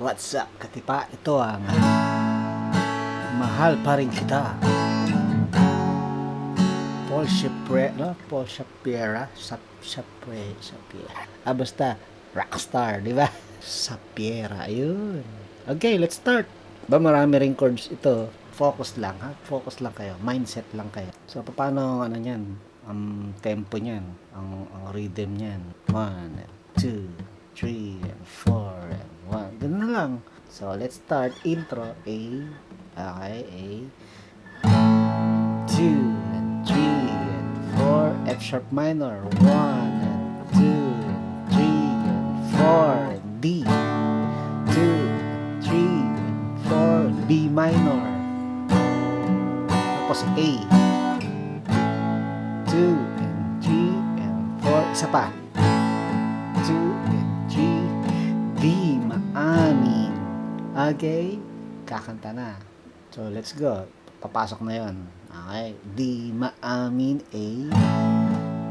What's up, Katipa? Ito ang Mahal Pa Rin Kita. Paul Shapira, no? Paul Shapira, Shapira. Basta rockstar, di ba? Shapira, ayun. Okay, let's start. Marami ring chords ito. Focus lang, ha? Focus lang kayo. Mindset lang kayo. So, paano, niyan? Ang tempo niyan, ang rhythm niyan. 1, 2, 3, and 4, and 1. Ganun na lang. So, let's start. Intro. A. Okay, A. 2, and 3, and 4. F sharp minor. 1, and 2, and 3, and 4. And D. 2, and 3, and 4. B minor. Tapos A. 2, and 3, and 4. Isa pa. 2, and 3. D. Maamin. Okay? Kakanta na. So, let's go. Papasok na yon. Okay? D. Maamin. A.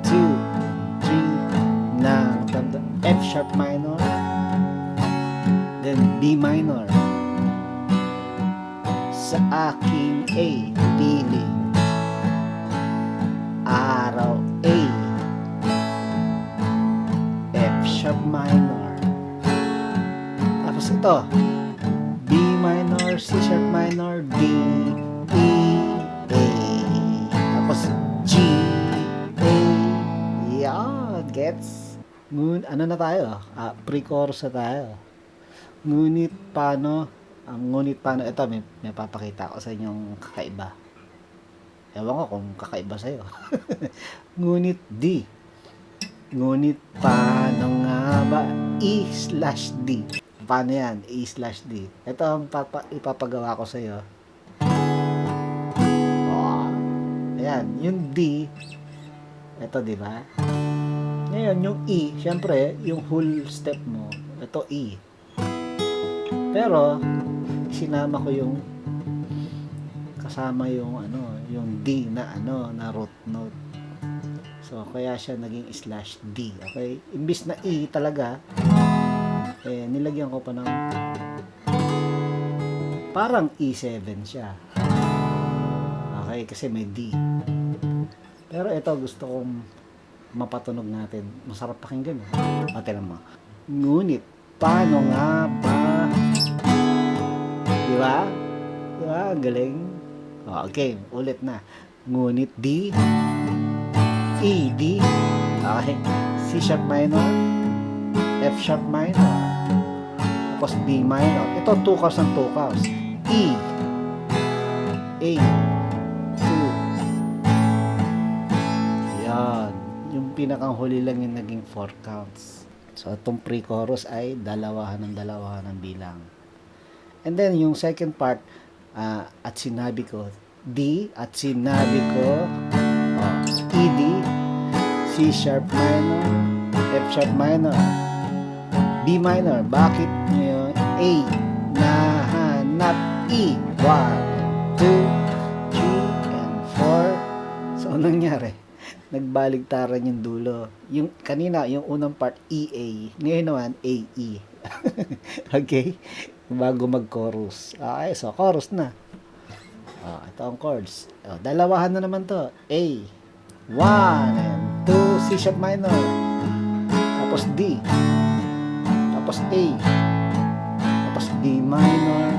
2, and 3. Ng F sharp minor. Then B minor. Sa aking A. Piling. Araw A. F sharp minor. Tapos ito. B minor, C sharp minor, D, E, A. Tapos G, A. Yan, gets? Ano na tayo? Pre-chorus na tayo. Ngunit paano, ito may papakita ko sa inyong kakaiba. Ewan ko kung kakaiba sa'yo. Ngunit D. Ngunit paano nga ba E/D? Paano yan? E/D. Ito ang ipapagawa ko sa'yo. Oh, ayan. Yung D, ito diba? Ngayon, yung E, syempre, yung whole step mo, ito E. Pero, sinama ko yung kasama yung yung D na na root note. So kaya siya naging /D, okay? Imbis na E talaga, nilagyan ko pa ng parang E7 siya. Okay, kasi may D. Pero ito gusto kong mapatunog natin. Masarap pakinggan. Ate naman. Ngunit paano nga ba? Di ba? Di ba? Galing. Okay, ulit na. Ngunit D, E, D, okay, C sharp minor, F sharp minor, tapos B minor. Ito, tukaws ng tukaws. E, A, 2. Yan. Yung pinakang huli lang yung naging 4 counts. So, itong pre-chorus ay dalawahan ng bilang. And then, yung second part, at sinabi ko, D, at sinabi ko, E, D, C sharp minor, F sharp minor, B minor. Bakit nyo A nahanap? E, 1, 2, 3, and 4. So, anong nangyari? Nagbaligtaran yung dulo. Yung kanina, yung unang part, EA. Ngayon naman, AE. Okay? Bago mag-chorus. Okay, so chorus na. Ito ang chords. Dalawahan na naman to. A, 1 and 2, C sharp minor. Tapos D. Tapos A. Tapos D minor.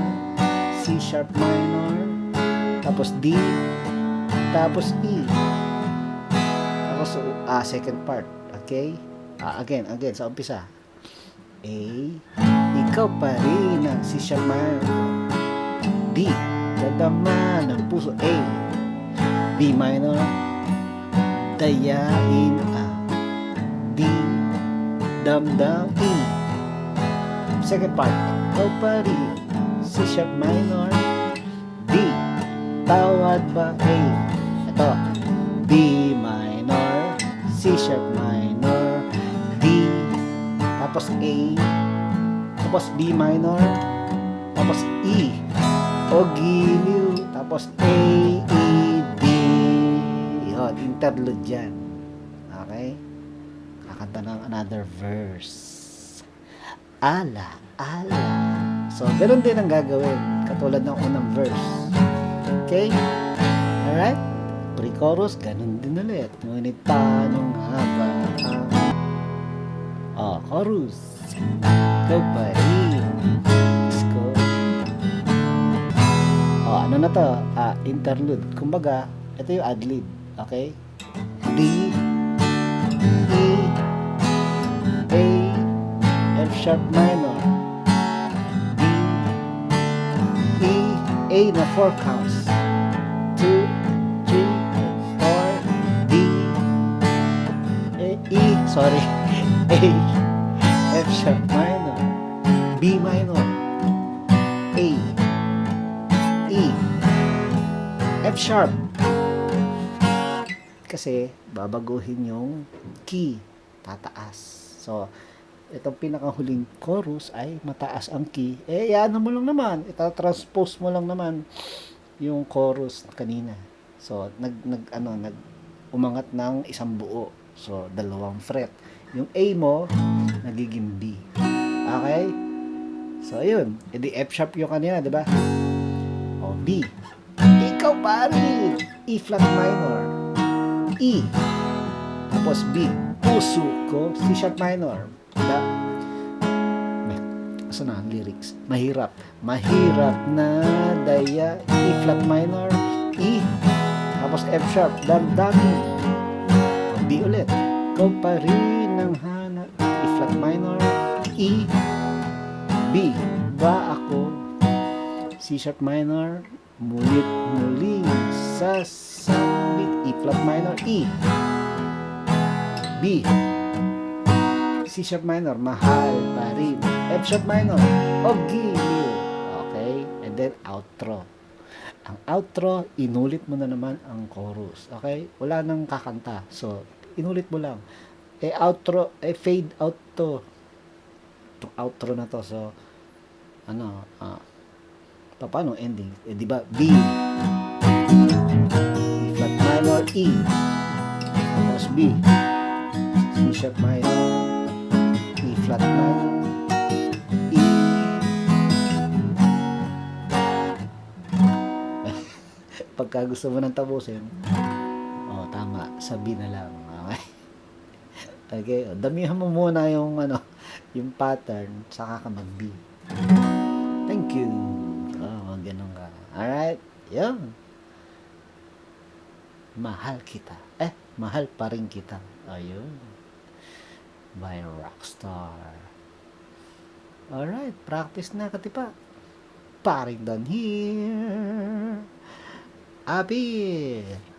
C sharp minor. Tapos D. Tapos E. Tapos second part. Okay? Again, sa umpisa. A, ikaw pa rin ang C sharp minor. D, dadama ng puso. A, B minor, dayain ang D, damdam E. Second part, ikaw pa rin C sharp minor. D, tawad ba A? Ito, B minor, C sharp minor, D, tapos A, tapos B minor, tapos E, o giliw, tapos A, E, D. Yun, interlude yan. Okay? Kakanta ng another verse. Ala, ala, So, ganun din ang gagawin. Katulad ng unang verse. Okay? Alright? Pre-chorus, ganun din ulit. Ngunit paano nga ba chorus. Ikaw pa rin. Let's go. Ano na to? Interlude. Kumbaga, ito yung ad-lib. Okay? D, E, A, F sharp minor, D, E, A na 4 counts. 2, 3, 4, D, E, sorry, A, F sharp minor, B minor, A, E, F sharp. Kasi babaguhin yung key, tataas. So, itong pinakahuling chorus ay mataas ang key. Ano mo lang naman, itatranspose mo lang naman yung chorus kanina. So, umangat ng isang buo. So, 2 fret. Yung A mo, nagiging B. Okay? So, ayun. Edi F sharp yung kanina, di ba? O, B. Ikaw pare! E flat minor. E. Tapos B. Puso ko. C sharp minor. Diba? Asa na ang lyrics? Mahirap. Mahirap na daya. E flat minor. E. Tapos F sharp. Damdamin. B ulit. Ikaw pa rin ang hanap. E flat minor. E. B. Ba ako? C sharp minor. Mulit muling sasabit. E flat minor, E, B, C sharp minor, mahal pa rin, F sharp minor, o giliw. Okay? And then outro. Ang outro, inulit mo na naman ang chorus. Okay? Wala nang kakanta. So, inulit mo lang. Outro, fade out to. Itong outro na to. So, paano ending? Di ba? B, flat minor, E, tapos B, C sharp minor, E flat minor, E. Pagka gusto mo nang tapusin, tama, sabi na lang. Okay? Okay, damihan mo muna yung yung pattern, saka ka mag-B. Thank you. Ganun ka. Alright, yun. Mahal kita. Mahal pa rin kita. Ayun. By Rockstar. Alright, practice na katipa. Paring done here. Abi.